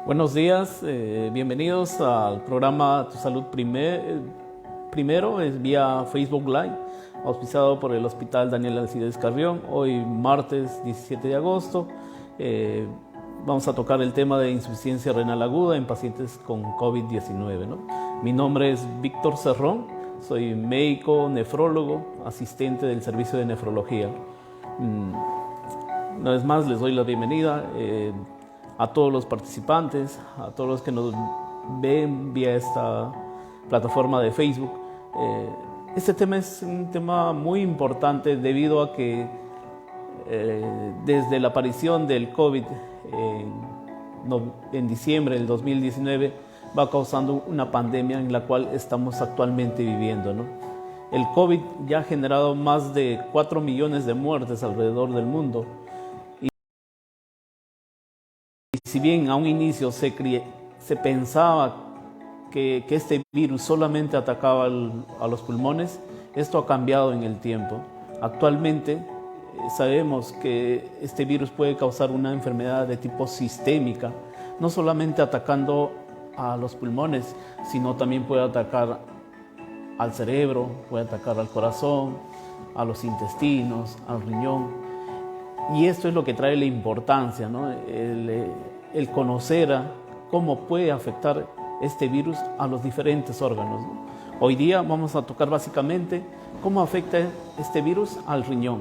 Buenos días, bienvenidos al programa Tu Salud Primero, es vía Facebook Live, auspiciado por el Hospital Daniel Alcides Carrión. Hoy martes 17 de agosto vamos a tocar el tema de insuficiencia renal aguda en pacientes con COVID-19, ¿no? Mi nombre es Víctor Cerrón, soy médico nefrólogo, asistente del servicio de nefrología. Una vez más les doy la bienvenida a todos los participantes, a todos los que nos ven vía esta plataforma de Facebook. Este tema es un tema muy importante debido a que desde la aparición del COVID en diciembre del 2019 va causando una pandemia en la cual estamos actualmente viviendo, ¿no? El COVID ya ha generado más de 4 millones de muertes alrededor del mundo. Y si bien a un inicio se pensaba que este virus solamente atacaba a los pulmones, esto ha cambiado en el tiempo. Actualmente sabemos que este virus puede causar una enfermedad de tipo sistémica, no solamente atacando a los pulmones, sino también puede atacar al cerebro, puede atacar al corazón, a los intestinos, al riñón. Y esto es lo que trae la importancia, ¿no? El conocer cómo puede afectar este virus a los diferentes órganos, ¿no? Hoy día vamos a tocar básicamente cómo afecta este virus al riñón.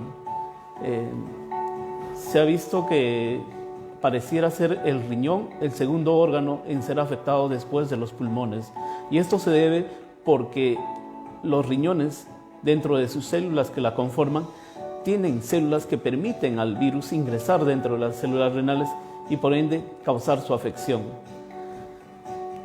Se ha visto que pareciera ser el riñón el segundo órgano en ser afectado después de los pulmones. Y esto se debe porque los riñones, dentro de sus células que la conforman, tienen células que permiten al virus ingresar dentro de las células renales y por ende causar su afección.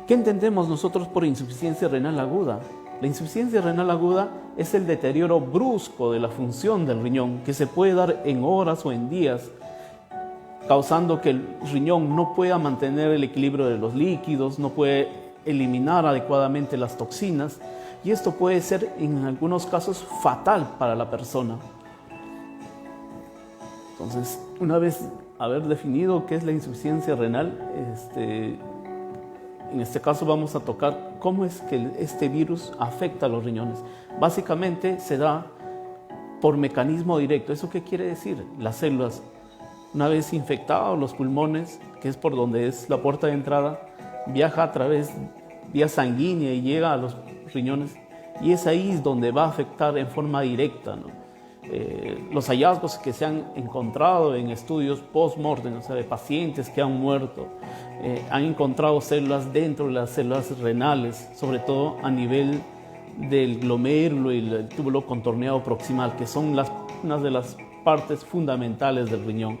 ¿Qué entendemos nosotros por insuficiencia renal aguda? La insuficiencia renal aguda es el deterioro brusco de la función del riñón que se puede dar en horas o en días, causando que el riñón no pueda mantener el equilibrio de los líquidos, no puede eliminar adecuadamente las toxinas, y esto puede ser en algunos casos fatal para la persona. Entonces, una vez haber definido qué es la insuficiencia renal, en este caso vamos a tocar cómo es que este virus afecta a los riñones. Básicamente se da por mecanismo directo. ¿Eso qué quiere decir? Las células, una vez infectados los pulmones, que es por donde es la puerta de entrada, viaja a través vía sanguínea y llega a los riñones, y es ahí donde va a afectar en forma directa, ¿no? Los hallazgos que se han encontrado en estudios post-mortem, o sea, de pacientes que han muerto, han encontrado células dentro de las células renales, sobre todo a nivel del glomérulo y el túbulo contorneado proximal, que son unas de las partes fundamentales del riñón.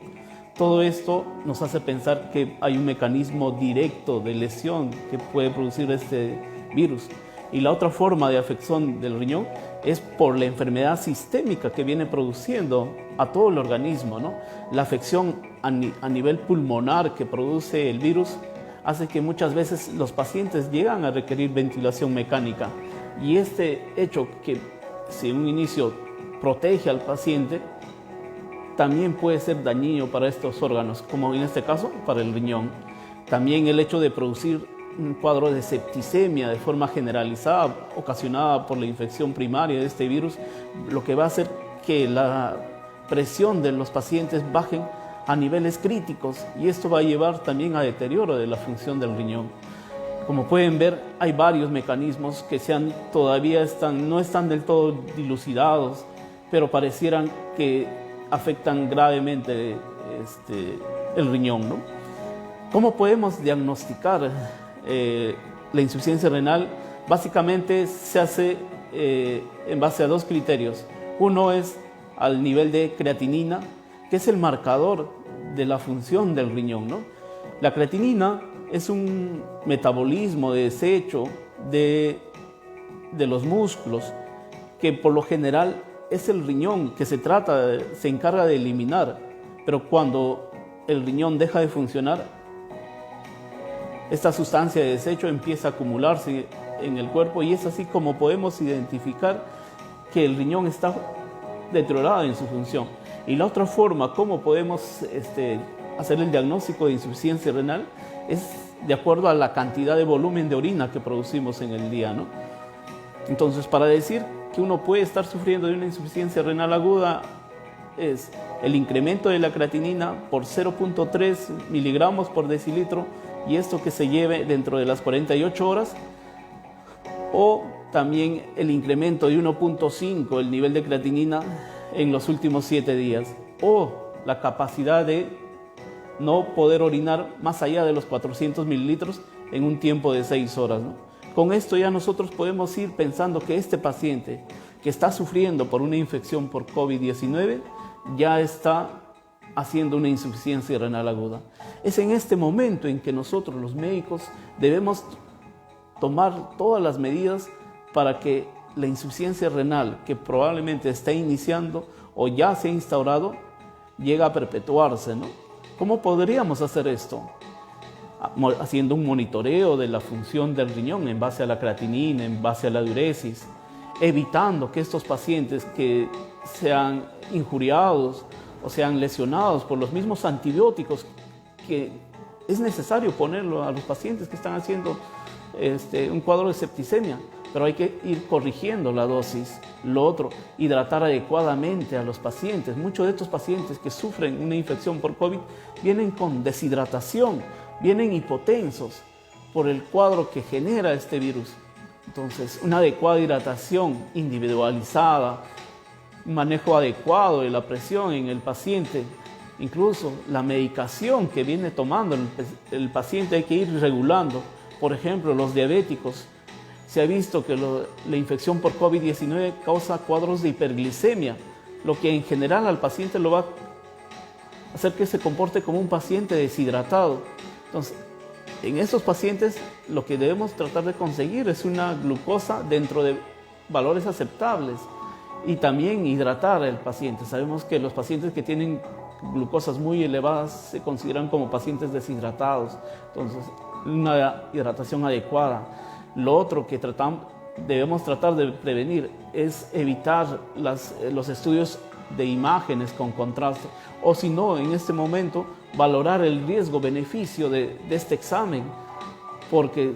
Todo esto nos hace pensar que hay un mecanismo directo de lesión que puede producir este virus. Y la otra forma de afección del riñón es por la enfermedad sistémica que viene produciendo a todo el organismo, ¿no? La afección a nivel pulmonar que produce el virus hace que muchas veces los pacientes llegan a requerir ventilación mecánica. Y este hecho que, si en un inicio protege al paciente, también puede ser dañino para estos órganos, como en este caso para el riñón. También el hecho de producir un cuadro de septicemia de forma generalizada, ocasionada por la infección primaria de este virus, lo que va a hacer que la presión de los pacientes bajen a niveles críticos, y esto va a llevar también a deterioro de la función del riñón. Como pueden ver, hay varios mecanismos que todavía no están del todo dilucidados, pero parecieran que afectan gravemente el riñón, ¿no? ¿Cómo podemos diagnosticar la insuficiencia renal? Básicamente se hace en base a dos criterios. Uno es al nivel de creatinina, que es el marcador de la función del riñón, ¿no? La creatinina es un metabolismo de desecho de los músculos que por lo general es el riñón que se encarga de eliminar, pero cuando el riñón deja de funcionar, esta sustancia de desecho empieza a acumularse en el cuerpo, y es así como podemos identificar que el riñón está deteriorado en su función. Y la otra forma como podemos hacer el diagnóstico de insuficiencia renal es de acuerdo a la cantidad de volumen de orina que producimos en el día, ¿no? Entonces, para decir que uno puede estar sufriendo de una insuficiencia renal aguda es el incremento de la creatinina por 0.3 miligramos por decilitro, y esto que se lleve dentro de las 48 horas, o también el incremento de 1.5 el nivel de creatinina en los últimos 7 días, o la capacidad de no poder orinar más allá de los 400 mililitros en un tiempo de 6 horas, ¿no? Con esto ya nosotros podemos ir pensando que este paciente que está sufriendo por una infección por COVID-19 ya está haciendo una insuficiencia renal aguda. Es en este momento en que nosotros los médicos debemos tomar todas las medidas para que la insuficiencia renal que probablemente está iniciando o ya se ha instaurado llegue a perpetuarse, ¿no? ¿Cómo podríamos hacer esto? Haciendo un monitoreo de la función del riñón en base a la creatinina, en base a la diuresis, evitando que estos pacientes que sean injuriados o sean lesionados por los mismos antibióticos que es necesario ponerlo a los pacientes que están haciendo un cuadro de septicemia, pero hay que ir corrigiendo la dosis. Lo otro, hidratar adecuadamente a los pacientes. Muchos de estos pacientes que sufren una infección por COVID vienen con deshidratación, vienen hipotensos por el cuadro que genera este virus. Entonces, una adecuada hidratación individualizada, un manejo adecuado de la presión en el paciente, incluso la medicación que viene tomando el paciente hay que ir regulando. Por ejemplo, los diabéticos, se ha visto que la infección por COVID-19 causa cuadros de hiperglicemia, lo que en general al paciente lo va a hacer que se comporte como un paciente deshidratado. Entonces, en estos pacientes lo que debemos tratar de conseguir es una glucosa dentro de valores aceptables y también hidratar al paciente. Sabemos que los pacientes que tienen glucosas muy elevadas se consideran como pacientes deshidratados, entonces una hidratación adecuada. Lo otro que debemos tratar de prevenir es evitar los estudios de imágenes con contraste, o si no, en este momento, valorar el riesgo-beneficio de este examen, porque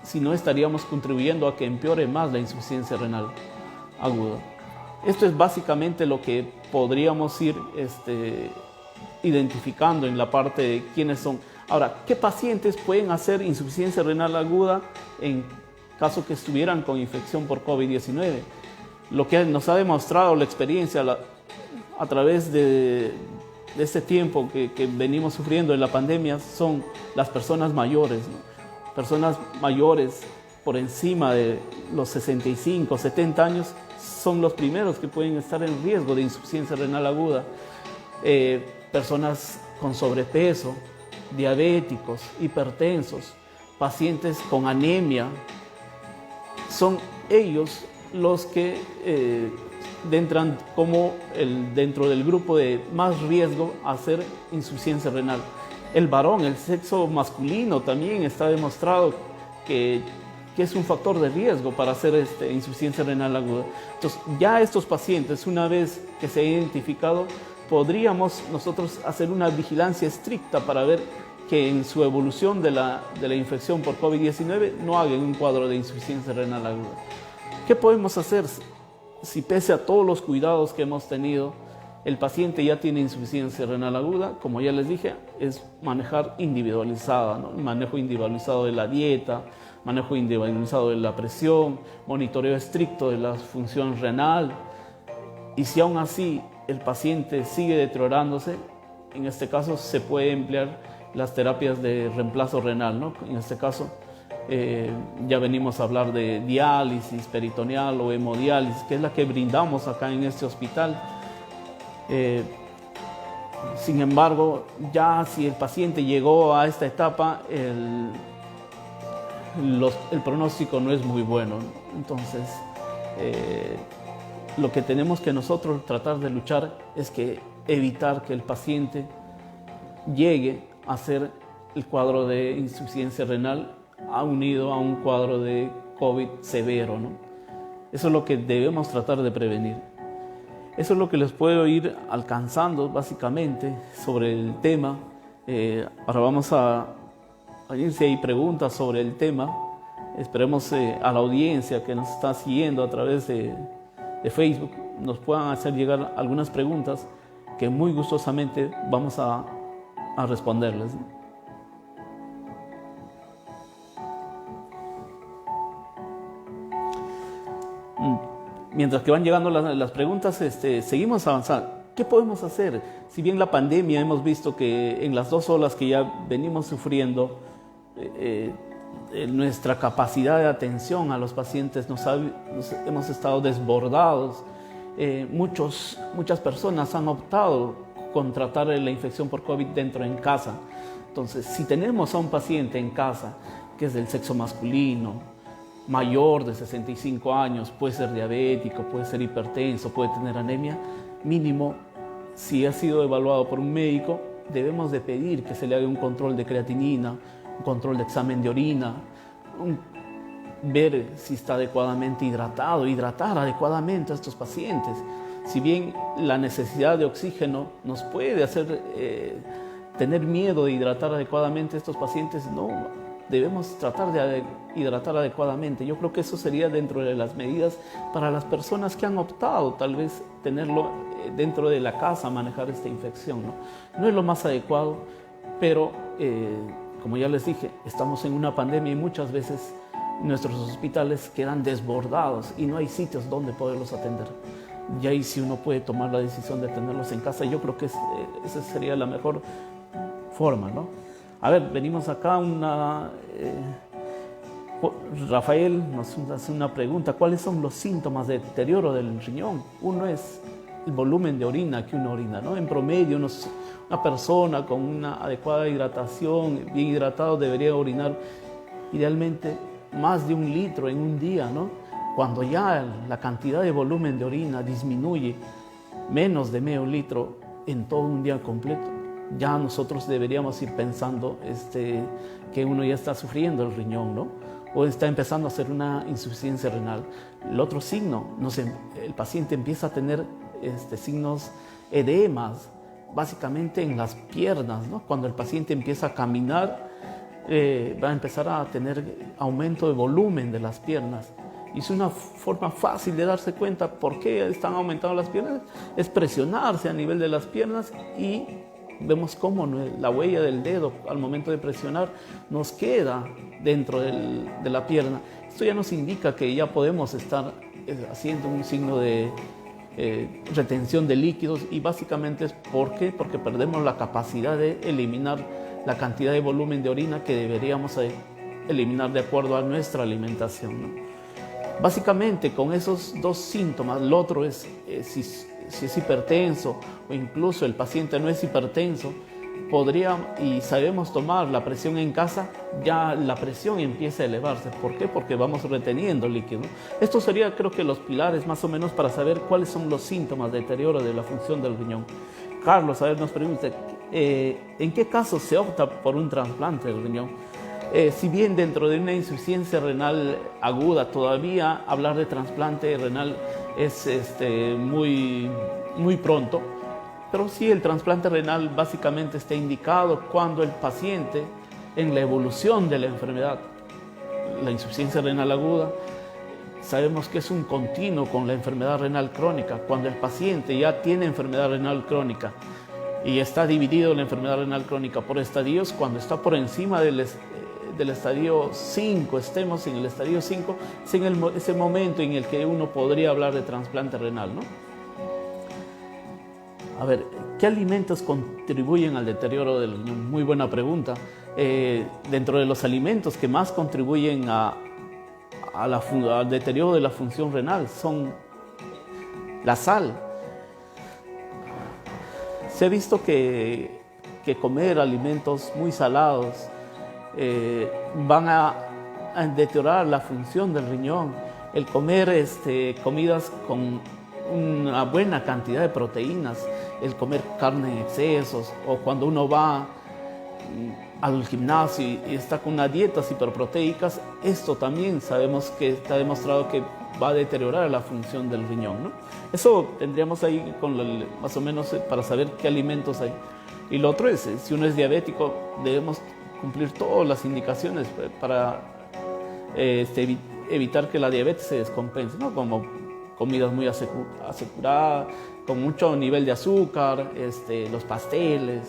si no estaríamos contribuyendo a que empeore más la insuficiencia renal aguda. Esto es básicamente lo que podríamos ir identificando en la parte de quiénes son. Ahora, ¿qué pacientes pueden hacer insuficiencia renal aguda en caso que estuvieran con infección por COVID-19? Lo que nos ha demostrado la experiencia a través de este tiempo que venimos sufriendo en la pandemia son las personas mayores, ¿no? Personas mayores por encima de los 65, 70 años son los primeros que pueden estar en riesgo de insuficiencia renal aguda. Personas con sobrepeso, diabéticos, hipertensos, pacientes con anemia, son ellos los que entran como dentro del grupo de más riesgo a hacer insuficiencia renal. El varón, el sexo masculino, también está demostrado que es un factor de riesgo para hacer insuficiencia renal aguda. Entonces, ya estos pacientes, una vez que se ha identificado, podríamos nosotros hacer una vigilancia estricta para ver que en su evolución de la infección por COVID-19 no hagan un cuadro de insuficiencia renal aguda. ¿Qué podemos hacer si pese a todos los cuidados que hemos tenido, el paciente ya tiene insuficiencia renal aguda? Como ya les dije, es manejar individualizada, ¿no? Manejo individualizado de la dieta, manejo individualizado de la presión, monitoreo estricto de la función renal. Y si aún así el paciente sigue deteriorándose, en este caso se puede emplear las terapias de reemplazo renal, ¿no? En este caso ya venimos a hablar de diálisis peritoneal o hemodiálisis, que es la que brindamos acá en este hospital. Sin embargo, ya si el paciente llegó a esta etapa, el pronóstico no es muy bueno, ¿no? Entonces, lo que tenemos que nosotros tratar de luchar es evitar que el paciente llegue a hacer el cuadro de insuficiencia renal unido a un cuadro de COVID severo, ¿no? Eso es lo que debemos tratar de prevenir. Eso es lo que les puedo ir alcanzando básicamente sobre el tema. Ahora vamos a si hay preguntas sobre el tema. Esperemos a la audiencia que nos está siguiendo a través de Facebook nos puedan hacer llegar algunas preguntas que muy gustosamente vamos a responderles. Mientras que van llegando las preguntas, seguimos avanzando. ¿Qué podemos hacer? Si bien la pandemia hemos visto que en las 2 olas que ya venimos sufriendo, nuestra capacidad de atención a los pacientes hemos estado desbordados. Muchas personas han optado con tratar la infección por COVID dentro en casa. Entonces, si tenemos a un paciente en casa que es del sexo masculino, mayor de 65 años, puede ser diabético, puede ser hipertenso, puede tener anemia, mínimo, si ha sido evaluado por un médico, debemos de pedir que se le haga un control de creatinina, un control de examen de orina, ver si está adecuadamente hidratar adecuadamente a estos pacientes. Si bien la necesidad de oxígeno nos puede hacer tener miedo de hidratar adecuadamente a estos pacientes, no. Debemos tratar de hidratar adecuadamente. Yo creo que eso sería dentro de las medidas para las personas que han optado tal vez tenerlo dentro de la casa, manejar esta infección, ¿no? No es lo más adecuado, pero como ya les dije, estamos en una pandemia y muchas veces nuestros hospitales quedan desbordados y no hay sitios donde poderlos atender. Y ahí sí uno puede tomar la decisión de tenerlos en casa. Yo creo que esa sería la mejor forma, ¿no? A ver, venimos acá, Rafael nos hace una pregunta. ¿Cuáles son los síntomas de deterioro del riñón? Uno es el volumen de orina que uno orina, ¿no? En promedio, una persona con una adecuada hidratación, bien hidratado, debería orinar idealmente más de 1 litro en un día, ¿no? Cuando ya la cantidad de volumen de orina disminuye menos de medio litro en todo un día completo, ya nosotros deberíamos ir pensando que uno ya está sufriendo el riñón, ¿no? O está empezando a hacer una insuficiencia renal. El otro signo, el paciente empieza a tener signos edemas, básicamente en las piernas, ¿no? Cuando el paciente empieza a caminar, va a empezar a tener aumento de volumen de las piernas. Y es una forma fácil de darse cuenta por qué están aumentando las piernas, es presionarse a nivel de las piernas y vemos cómo la huella del dedo al momento de presionar nos queda dentro de la pierna. Esto ya nos indica que ya podemos estar haciendo un signo de retención de líquidos y básicamente es porque perdemos la capacidad de eliminar la cantidad de volumen de orina que deberíamos eliminar de acuerdo a nuestra alimentación, ¿no? Básicamente con esos 2 síntomas, el otro es si es hipertenso o incluso el paciente no es hipertenso, y sabemos tomar la presión en casa, ya la presión empieza a elevarse. ¿Por qué? Porque vamos reteniendo líquido. Esto sería, creo que, los pilares más o menos para saber cuáles son los síntomas de deterioro de la función del riñón. Carlos, a ver, nos pregunta, ¿en qué casos se opta por un trasplante del riñón? Si bien dentro de una insuficiencia renal aguda todavía hablar de trasplante renal es muy pronto, pero sí el trasplante renal básicamente está indicado cuando el paciente en la evolución de la enfermedad, la insuficiencia renal aguda, sabemos que es un continuo con la enfermedad renal crónica. Cuando el paciente ya tiene enfermedad renal crónica y está dividido la enfermedad renal crónica por estadios, cuando está por encima del estadio 5, estemos en el estadio 5, es en ese momento en el que uno podría hablar de trasplante renal, ¿no? A ver, ¿qué alimentos contribuyen al deterioro del riñón? Muy buena pregunta. Dentro de los alimentos que más contribuyen al deterioro de la función renal son la sal. Se ha visto que comer alimentos muy salados van a deteriorar la función del riñón. El comer comidas con una buena cantidad de proteínas, el comer carne en excesos, o cuando uno va al gimnasio y está con una dietas hiperproteicas, esto también sabemos que está demostrado que va a deteriorar la función del riñón, ¿no? Eso tendríamos ahí más o menos para saber qué alimentos hay. Y lo otro es, si uno es diabético, debemos cumplir todas las indicaciones para evitar que la diabetes se descompense, ¿no? Como comidas muy aseguradas, con mucho nivel de azúcar, los pasteles,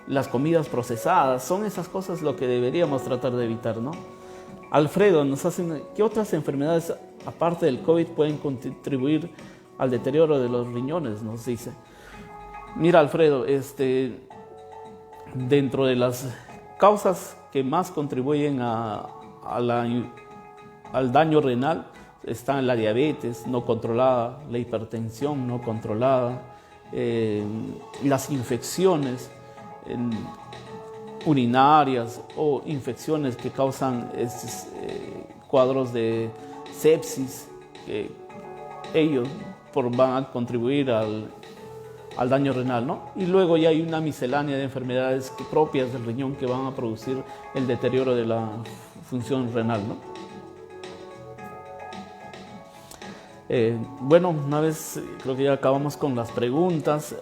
las comidas procesadas, son esas cosas lo que deberíamos tratar de evitar, ¿no? Alfredo, ¿qué otras enfermedades aparte del COVID pueden contribuir al deterioro de los riñones? Nos dice. Mira, Alfredo, dentro de las causas que más contribuyen al daño renal están la diabetes no controlada, la hipertensión no controlada, las infecciones urinarias o infecciones que causan cuadros de sepsis, que ellos van a contribuir al daño renal, ¿no? Y luego ya hay una miscelánea de enfermedades propias del riñón que van a producir el deterioro de la función renal, ¿no? Bueno, una vez creo que ya acabamos con las preguntas.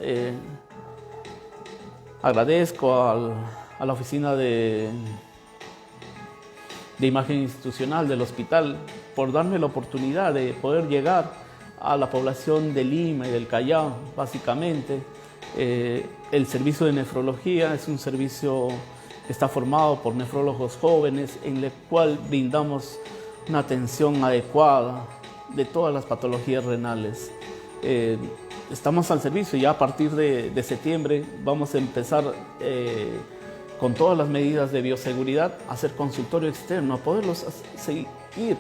Agradezco a la oficina de imagen institucional del hospital por darme la oportunidad de poder llegar a la población de Lima y del Callao, básicamente. El servicio de nefrología es un servicio que está formado por nefrólogos jóvenes, en el cual brindamos una atención adecuada de todas las patologías renales. Estamos al servicio y ya a partir de septiembre vamos a empezar con todas las medidas de bioseguridad a hacer consultorio externo, a poderlos seguir.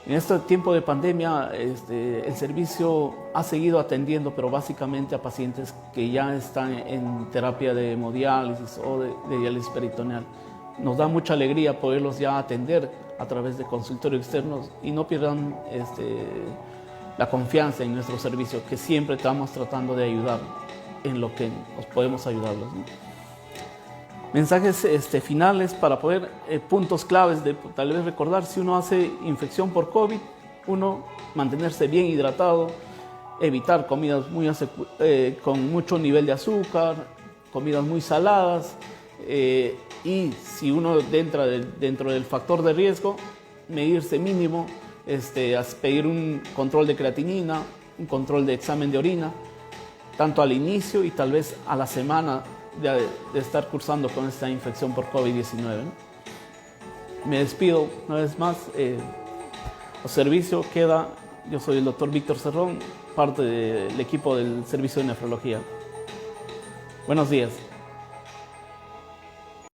En este tiempo de pandemia, el servicio ha seguido atendiendo, pero básicamente a pacientes que ya están en terapia de hemodiálisis o de diálisis peritoneal. Nos da mucha alegría poderlos ya atender a través de consultorios externos y no pierdan la confianza en nuestro servicio, que siempre estamos tratando de ayudar en lo que nos podemos ayudarlos, ¿no? Mensajes finales para poder, puntos claves de tal vez recordar: si uno hace infección por COVID, uno mantenerse bien hidratado, evitar comidas con mucho nivel de azúcar, comidas muy saladas, y si uno entra dentro del factor de riesgo, medirse mínimo, pedir un control de creatinina, un control de examen de orina, tanto al inicio y tal vez a la semana de estar cursando con esta infección por COVID-19, ¿no? Me despido una vez más. El servicio queda, yo soy el doctor Víctor Cerrón, parte del equipo del servicio de nefrología. Buenos días.